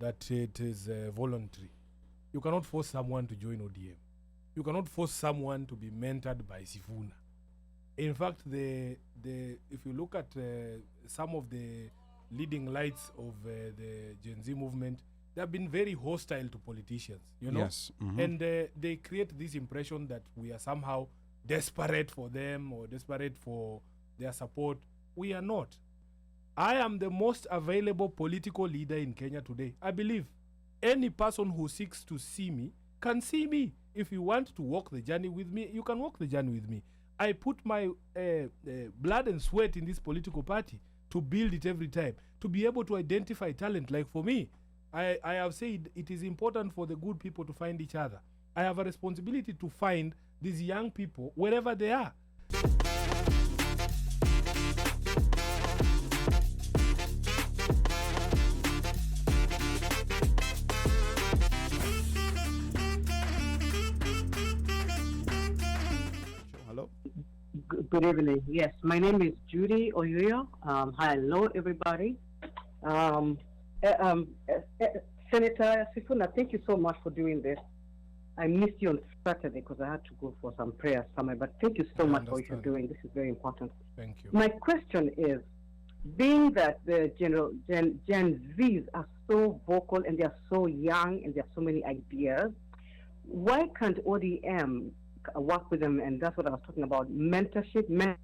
that it is voluntary. You cannot force someone to join ODM. You cannot force someone to be mentored by Sifuna. In fact, if you look at some of the leading lights of the Gen Z movement, they have been very hostile to politicians, you know? Yes. Mm-hmm. And they create this impression that we are somehow desperate for them or desperate for their support. We are not. I am the most available political leader in Kenya today. I believe any person who seeks to see me can see me. If you want to walk the journey with me, you can walk the journey with me. I put my blood and sweat in this political party to build it every time, to be able to identify talent. Like for me, I have said it is important for the good people to find each other. I have a responsibility to find these young people wherever they are. Hello. Good evening. Yes, my name is Judy Oyoyo. Hello, everybody. Senator Sifuna, thank you so much for doing this. I missed you on Saturday because I had to go for some prayers somewhere, but thank you so much for what you're doing. This is very important. Thank you. My question is, being that the Gen Zs are so vocal and they are so young and there are so many ideas, why can't ODM work with them? And that's what I was talking about, mentorship.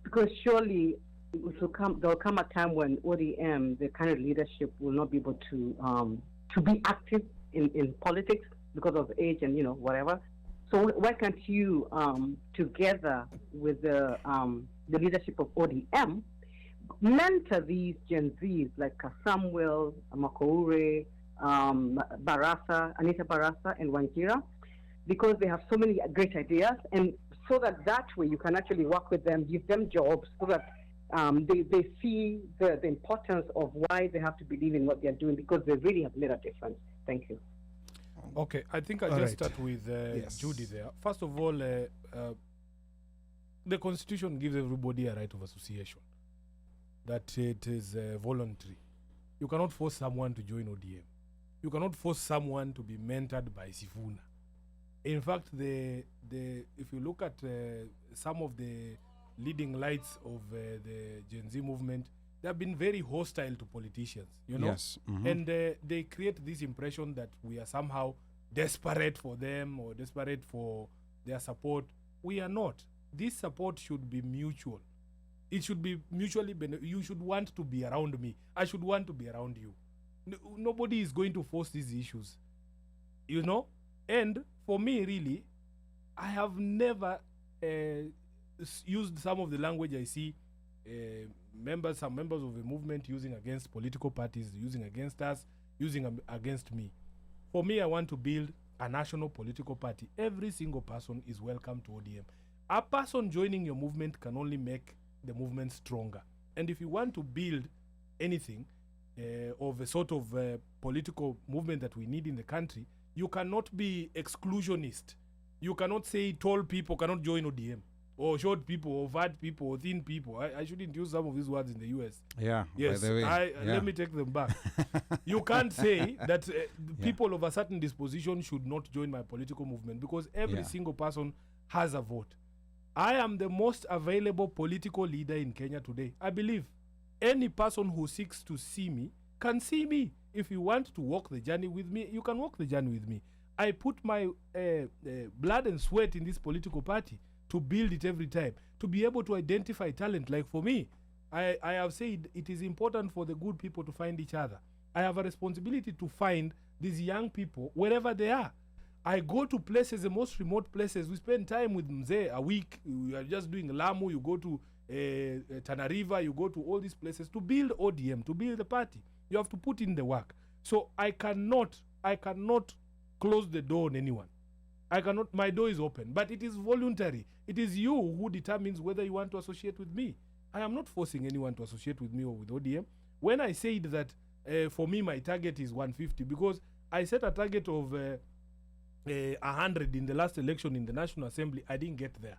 Because surely there'll come a time when ODM, the kind of leadership, will not be able to be active in politics because of age and whatever. So why can't you, together with the leadership of ODM, mentor these Gen Zs like Samuel, Makoure, Anita Barasa, and Wanjira, because they have so many great ideas, and so that way you can actually work with them, give them jobs, so that they see the importance of why they have to believe in what they're doing, because they really have made a difference. Thank you. Okay, I think I'll just start with Judy there. First of all, the Constitution gives everybody a right of association, that it is voluntary. You cannot force someone to join ODM. You cannot force someone to be mentored by Sifuna. In fact, if you look at some of the leading lights of the Gen Z movement, they have been very hostile to politicians, you know? Yes. Mm-hmm. And they create this impression that we are somehow desperate for them or desperate for their support. We are not. This support should be mutual. It should be mutually beneficial. You should want to be around me. I should want to be around you. Nobody is going to force these issues, you know? And for me, really, I have never used some of the language I see some members of the movement using against political parties, using against us, using against me. For me, I want to build a national political party. Every single person is welcome to ODM. A person joining your movement can only make the movement stronger. And if you want to build anything of a sort of political movement that we need in the country, you cannot be exclusionist. You cannot say tall people cannot join ODM, or short people, or fat people, or thin people. I shouldn't use some of these words in the US. Yeah. Yes. By the way, let me take them back. You can't say that people of a certain disposition should not join my political movement, because every single person has a vote. I am the most available political leader in Kenya today. I believe any person who seeks to see me can see me. If you want to walk the journey with me, you can walk the journey with me. I put my blood and sweat in this political party to build it every time, to be able to identify talent. Like for me, I have said it is important for the good people to find each other. I have a responsibility to find these young people wherever they are. I go to places, the most remote places. We spend time with Mzee a week. We are just doing Lamu. You go to Tana River. You go to all these places to build ODM, to build the party. You have to put in the work. So I cannot close the door on anyone. I cannot. My door is open, but it is voluntary. It is you who determines whether you want to associate with me. I am not forcing anyone to associate with me or with ODM. When I said that for me my target is 150, because I set a target of 100 in the last election in the National Assembly, I didn't get there.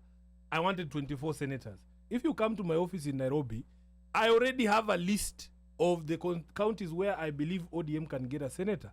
I wanted 24 senators. If you come to my office in Nairobi, I already have a list of the counties where I believe ODM can get a senator.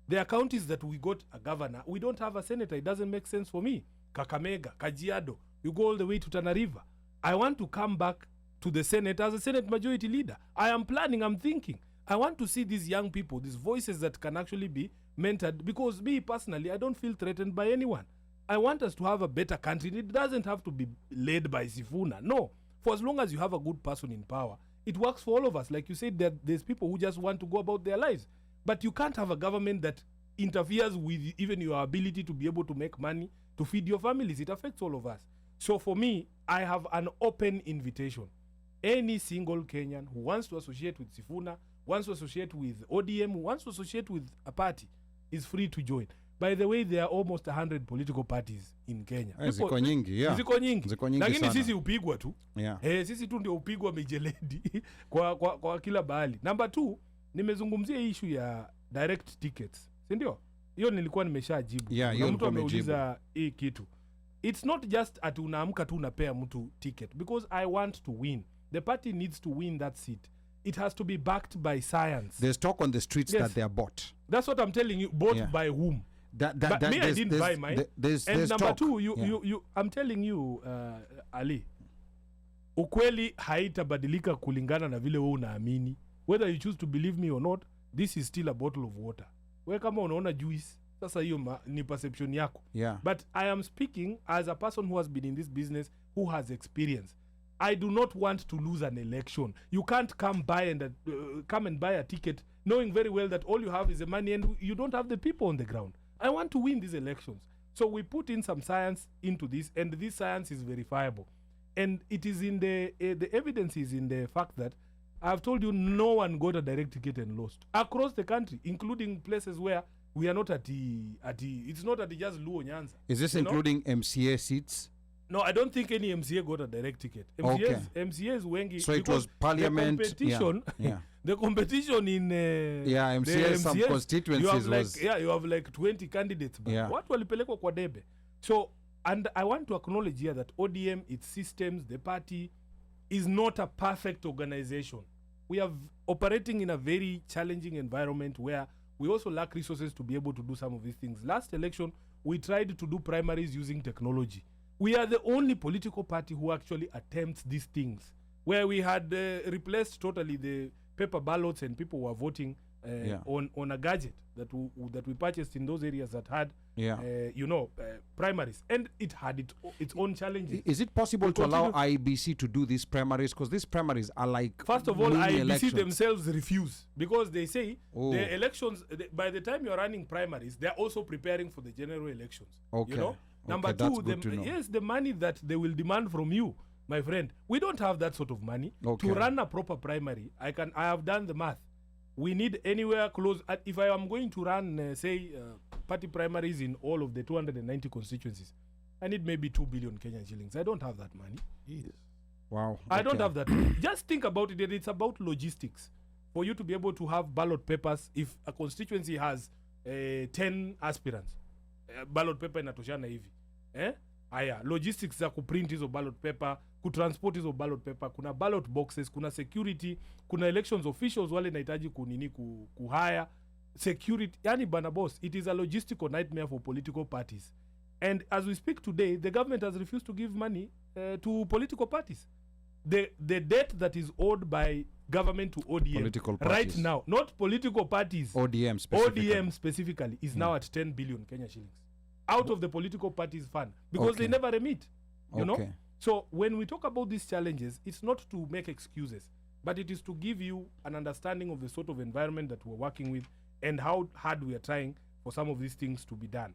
There are counties that we got a governor. We don't have a senator. It doesn't make sense for me. Kakamega, Kajiado, you go all the way to Tana River. I want to come back to the Senate as a Senate majority leader. I am planning, I'm thinking. I want to see these young people, these voices that can actually be mentored, because me personally, I don't feel threatened by anyone. I want us to have a better country. It doesn't have to be led by Sifuna. No. For as long as you have a good person in power, it works for all of us. Like you said, there's people who just want to go about their lives. But you can't have a government that interferes with even your ability to be able to make money to feed your families. It affects all of us. So for me, I have an open invitation. Any single Kenyan who wants to associate with Sifuna, wants to associate with ODM, who wants to associate with a party, is free to join. By the way, there are almost 100 political parties in Kenya. Ziko nyingi, yeah. Ziko nyingi. Lakini sisi upigwa tu. Yeah. Sisi tu ndio upigwa mijeledi kwa kila bahali. Number 2, nimezungumzia issue ya direct tickets. Si ndio? Hiyo nilikuwa nimeshajibu. Yeah, mtu ameuliza hii kitu. It's not just ati unaamka tu unapea mtu ticket, because I want to win. The party needs to win that seat. It has to be backed by science. There's talk on the streets that they are bought. That's what I'm telling you. Bought by whom? But me, I didn't buy mine. And number talk. 2, I'm telling you, Ali, ukweli haitabadilika kulingana na vile wewe unaamini. Whether you choose to believe me or not, this is still a bottle of water. Wewe kama unaona juice, sasa hiyo ni perception yako. Yeah. But I am speaking as a person who has been in this business, who has experience. I do not want to lose an election. You can't come and buy a ticket knowing very well that all you have is the money and you don't have the people on the ground. I want to win these elections. So we put in some science into this, and this science is verifiable. And it is in the evidence is in the fact that I've told you no one got a direct ticket and lost. Across the country, including places where we are not it's not at the just Luo Nyanza. Is this including MCA seats? No, I don't think any MCA got a direct ticket. MCAs wengi. So it was parliament. The competition in MCA some constituencies you have like 20 candidates. What walipelekwa kwa debe. So, and I want to acknowledge here that ODM, its systems, the party, is not a perfect organization. We are operating in a very challenging environment where we also lack resources to be able to do some of these things. Last election, we tried to do primaries using technology. We are the only political party who actually attempts these things, where we had replaced totally the paper ballots and people were voting on a gadget that we purchased in those areas that had primaries, and it had its own challenges. Is it possible to allow IBC to do these primaries? Because these primaries are like, first of all, IBC themselves refuse, because they say the elections, by the time you're running primaries, they're also preparing for the general elections. Number 2, the money that they will demand from you, my friend, we don't have that sort of money to run a proper primary. I have done the math. We need anywhere close. If I am going to run, party primaries in all of the 290 constituencies, I need maybe 2 billion Kenyan shillings. I don't have that money. Yes. Wow. I don't have that. Just think about it. It's about logistics. For you to be able to have ballot papers, if a constituency has 10 aspirants, ballot paper inatoshana hivi. Aya, logistics za kuprint hizo ballot paper, kutransport hizo ballot paper, kuna ballot boxes, kuna security, kuna elections officials wale nahitaji kuhire security. Yani bana boss, it is a logistical nightmare for political parties. And as we speak today, the government has refused to give money to political parties. The debt that is owed by government to ODM right now, not political parties, ODM specifically is now at 10 billion Kenya shillings out of the political parties fund, because they never remit, you know. So when we talk about these challenges, it's not to make excuses, but it is to give you an understanding of the sort of environment that we're working with and how hard we are trying for some of these things to be done.